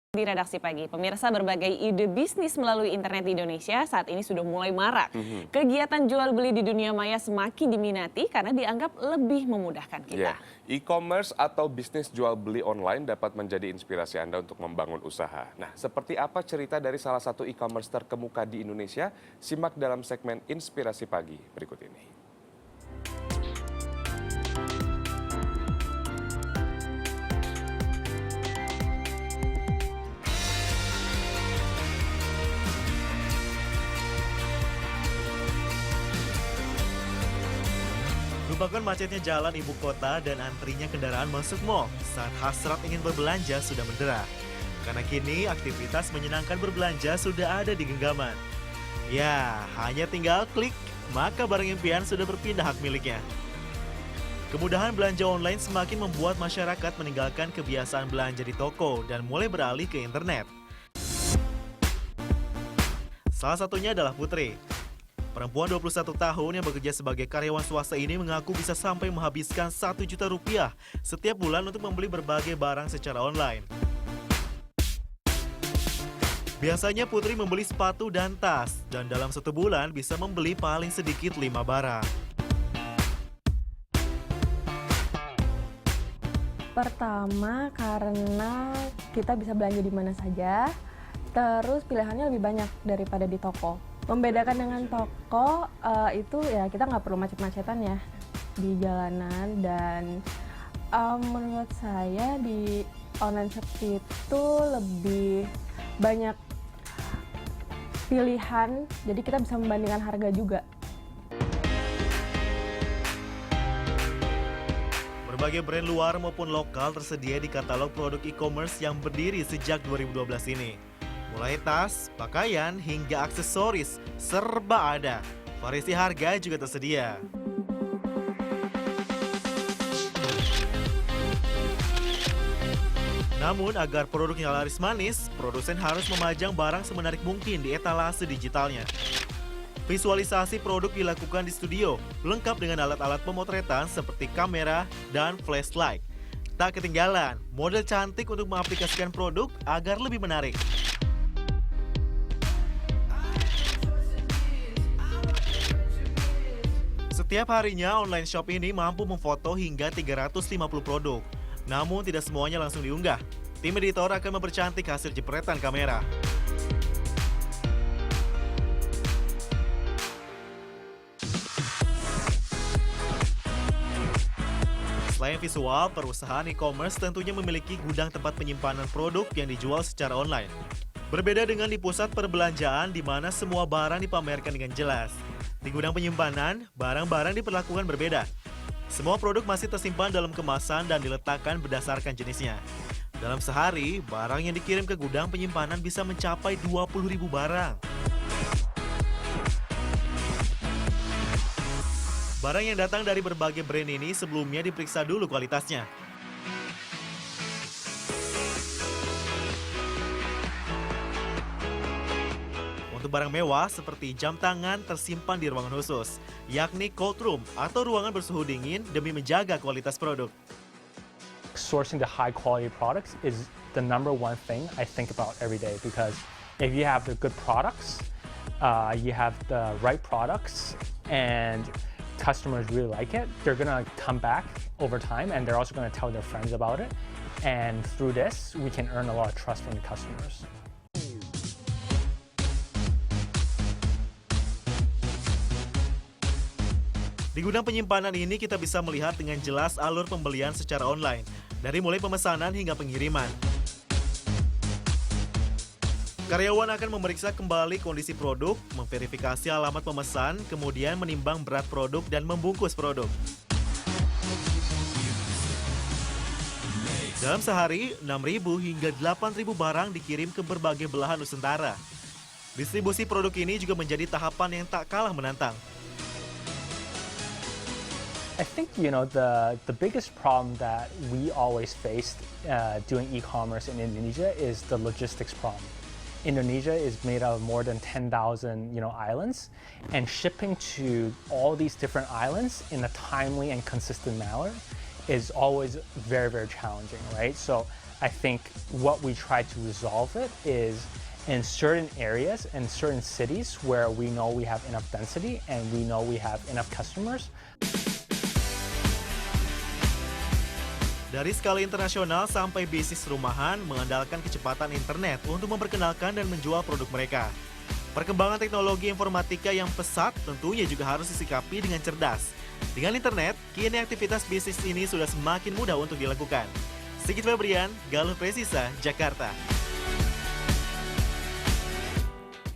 Di redaksi pagi, pemirsa, berbagai ide bisnis melalui internet di Indonesia saat ini sudah mulai marak. Kegiatan jual beli di dunia maya semakin diminati karena dianggap lebih memudahkan kita. E-commerce atau bisnis jual beli online dapat menjadi inspirasi Anda untuk membangun usaha. Nah, seperti apa cerita dari salah satu e-commerce terkemuka di Indonesia? Simak dalam segmen Inspirasi Pagi berikut ini. Lupakan macetnya jalan ibu kota dan antrinya kendaraan masuk mall saat hasrat ingin berbelanja sudah mendera. Karena kini aktivitas menyenangkan berbelanja sudah ada di genggaman. Ya, hanya tinggal klik, maka barang impian sudah berpindah hak miliknya. Kemudahan belanja online semakin membuat masyarakat meninggalkan kebiasaan belanja di toko dan mulai beralih ke internet. Salah satunya adalah Putri. Perempuan 21 tahun yang bekerja sebagai karyawan swasta ini mengaku bisa sampai menghabiskan 1 juta rupiah setiap bulan untuk membeli berbagai barang secara online. Biasanya Putri membeli sepatu dan tas, dan dalam 1 bulan bisa membeli paling sedikit 5 barang. Pertama, karena kita bisa belanja di mana saja, terus pilihannya lebih banyak daripada di toko. Membedakan dengan toko itu ya kita nggak perlu macet-macetan ya di jalanan, dan menurut saya di online shop itu lebih banyak pilihan, jadi kita bisa membandingkan harga juga. Berbagai brand luar maupun lokal tersedia di katalog produk e-commerce yang berdiri sejak 2012 ini. Mulai tas, pakaian, hingga aksesoris, serba ada. Variasi harga juga tersedia. Namun, agar produknya laris manis, produsen harus memajang barang semenarik mungkin di etalase digitalnya. Visualisasi produk dilakukan di studio, lengkap dengan alat-alat pemotretan seperti kamera dan flashlight. Tak ketinggalan, model cantik untuk mengaplikasikan produk agar lebih menarik. Setiap harinya, online shop ini mampu memfoto hingga 350 produk. Namun tidak semuanya langsung diunggah. Tim editor akan mempercantik hasil jepretan kamera. Selain visual, perusahaan e-commerce tentunya memiliki gudang tempat penyimpanan produk yang dijual secara online. Berbeda dengan di pusat perbelanjaan di mana semua barang dipamerkan dengan jelas. Di gudang penyimpanan, barang-barang diperlakukan berbeda. Semua produk masih tersimpan dalam kemasan dan diletakkan berdasarkan jenisnya. Dalam sehari, barang yang dikirim ke gudang penyimpanan bisa mencapai 20.000 barang. Barang yang datang dari berbagai brand ini sebelumnya diperiksa dulu kualitasnya. Untuk barang mewah seperti jam tangan tersimpan di ruangan khusus, yakni cold room atau ruangan bersuhu dingin demi menjaga kualitas produk. Sourcing the high quality products is the #1 thing I think about every day, because if you have the good products, you have the right products, and customers really like it, they're gonna come back over time, and they're also gonna tell their friends about it. And through this, we can earn a lot of trust from the customers. Di gudang penyimpanan ini kita bisa melihat dengan jelas alur pembelian secara online, dari mulai pemesanan hingga pengiriman. Karyawan akan memeriksa kembali kondisi produk, memverifikasi alamat pemesan, kemudian menimbang berat produk dan membungkus produk. Dalam sehari, 6.000 hingga 8.000 barang dikirim ke berbagai belahan Nusantara. Distribusi produk ini juga menjadi tahapan yang tak kalah menantang. I think the biggest problem that we always faced doing e-commerce in Indonesia is the logistics problem. Indonesia is made out of more than 10,000 islands, and shipping to all these different islands in a timely and consistent manner is always very, very challenging, right? So I think what we try to resolve it is in certain areas and certain cities where we know we have enough density and we know we have enough customers. Dari skala internasional sampai bisnis rumahan mengandalkan kecepatan internet untuk memperkenalkan dan menjual produk mereka. Perkembangan teknologi informatika yang pesat tentunya juga harus disikapi dengan cerdas. Dengan internet, kini aktivitas bisnis ini sudah semakin mudah untuk dilakukan. Sigit Febrian, Galuh Presisa, Jakarta.